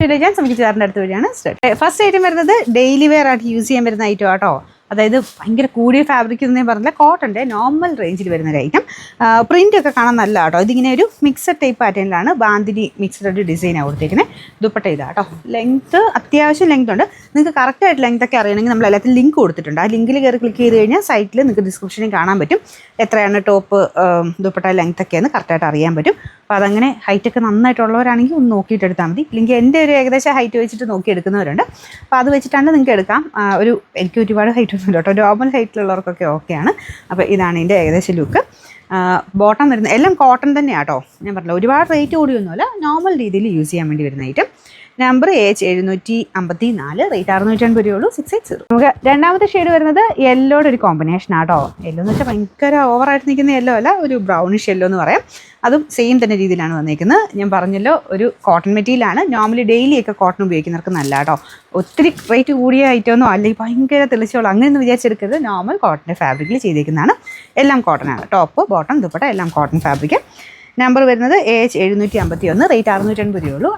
ഞാൻ സമീപിച്ചാറിൻ്റെ അടുത്ത് വഴിയാണ് സ്റ്റാർട്ട്. ഫസ്റ്റ് ഐറ്റം വരുന്നത് ഡെയിലി വെയർ ആയിട്ട് യൂസ് ചെയ്യാൻ വരുന്ന ഐറ്റം ആട്ടോ. അതായത് ഭയങ്കര കൂടിയ ഫാബ്രിക് എന്നേ പറഞ്ഞില്ല, കോട്ടൻ്റെ നോർമൽ റേഞ്ചിൽ വരുന്ന ഒരു ഐറ്റം. പ്രിൻ്റ് ഒക്കെ കാണാൻ നല്ല കേട്ടോ. ഇതിങ്ങനെ ഒരു മിക്സഡ് ടൈപ്പ് പാറ്റേണിലാണ് ബാന്തിനി മിക്സഡ് ഒരു ഡിസൈനാണ് കൊടുത്തേക്കുന്നത്. ദുപ്പട്ട ഇതാട്ടോ. ലെങ്ത്ത് അത്യാവശ്യം ലെങ്ത് ഉണ്ട്. നിങ്ങൾക്ക് കറക്റ്റായിട്ട് ലെങ്ത് ഒക്കെ അറിയണമെങ്കിൽ നമ്മൾ എല്ലാത്തിലും ലിങ്ക് കൊടുത്തിട്ടുണ്ട്. ആ ലിങ്കിൽ കയറി ക്ലിക്ക് ചെയ്ത് കഴിഞ്ഞാൽ സൈറ്റിൽ നിങ്ങൾക്ക് ഡിസ്ക്രിപ്ഷനിൽ കാണാൻ പറ്റും എത്രയാണ് ടോപ്പ് ദുപ്പട്ട ലെങ്ത് ഒക്കെയെന്ന് കറക്റ്റായിട്ട് അറിയാൻ പറ്റും. അപ്പോൾ അതങ്ങനെ ഹൈറ്റൊക്കെ നന്നായിട്ടുള്ളവരാണെങ്കിൽ ഒന്ന് നോക്കിയിട്ട് എടുത്താൽ മതി. ഇല്ലെങ്കിൽ എൻ്റെ ഒരു ഏകദേശം ഹൈറ്റ് വെച്ചിട്ട് നോക്കി എടുക്കുന്നവരുണ്ട്. അപ്പോൾ അത് വെച്ചിട്ടാണ് നിങ്ങൾക്ക് എടുക്കാം. എനിക്ക് ഒരുപാട് ഹൈറ്റ് ഒന്നും കേട്ടോ, നോർമൽ ഹൈറ്റിലുള്ളവർക്കൊക്കെ ഓക്കെയാണ്. അപ്പോൾ ഇതാണ് ഇതിൻ്റെ ഏകദേശം ലുക്ക്. ബോട്ടം വരുന്നത് എല്ലാം കോട്ടൺ തന്നെയാണ് കേട്ടോ. ഞാൻ പറഞ്ഞില്ല ഒരുപാട് റേറ്റ് കൂടിയൊന്നുമല്ല, നോർമൽ രീതിയിൽ യൂസ് ചെയ്യാൻ വേണ്ടി വരുന്ന ഐറ്റം. നമ്പർ AH754, റേറ്റ് 650 രൂപയുള്ളൂ. 680. നമുക്ക് രണ്ടാമത്തെ ഷെയ്ഡ് വരുന്നത് യെല്ലോയുടെ ഒരു കോമ്പിനേഷൻ ആട്ടോ. യെല്ലോ എന്ന് വെച്ചാൽ ഭയങ്കര ഓവറായിട്ട് നിൽക്കുന്ന യെല്ലോ അല്ല, ഒരു ബ്രൗണിഷ് യെല്ലോ എന്ന് പറയാം. അതും സെയിം തന്നെ രീതിയിലാണ് വന്നിരിക്കുന്നത്. ഞാൻ പറഞ്ഞല്ലോ ഒരു കോട്ടൺ മെറ്റീരിയലാണ്. നോർമലി ഡെയിലിയൊക്കെ കോട്ടൺ ഉപയോഗിക്കുന്നവർക്ക് നല്ല കേട്ടോ. ഒത്തിരി റേറ്റ് കൂടിയ ഐറ്റമൊന്നും അല്ലെങ്കിൽ ഭയങ്കര തെളിച്ചോളൂ അങ്ങനെയൊന്നും വിചാരിച്ചെടുക്കരുത്. നോർമൽ കോട്ടൻ്റെ ഫാബ്രിക്കിൽ ചെയ്തിരിക്കുന്നതാണ്. എല്ലാം കോട്ടനാണ്. ടോപ്പ് ബോട്ടം ദുപ്പട്ട എല്ലാം കോട്ടൺ ഫാബ്രിക്. നമ്പർ വരുന്നത് AH751, റേറ്റ് 650 രൂപയുള്ളൂ.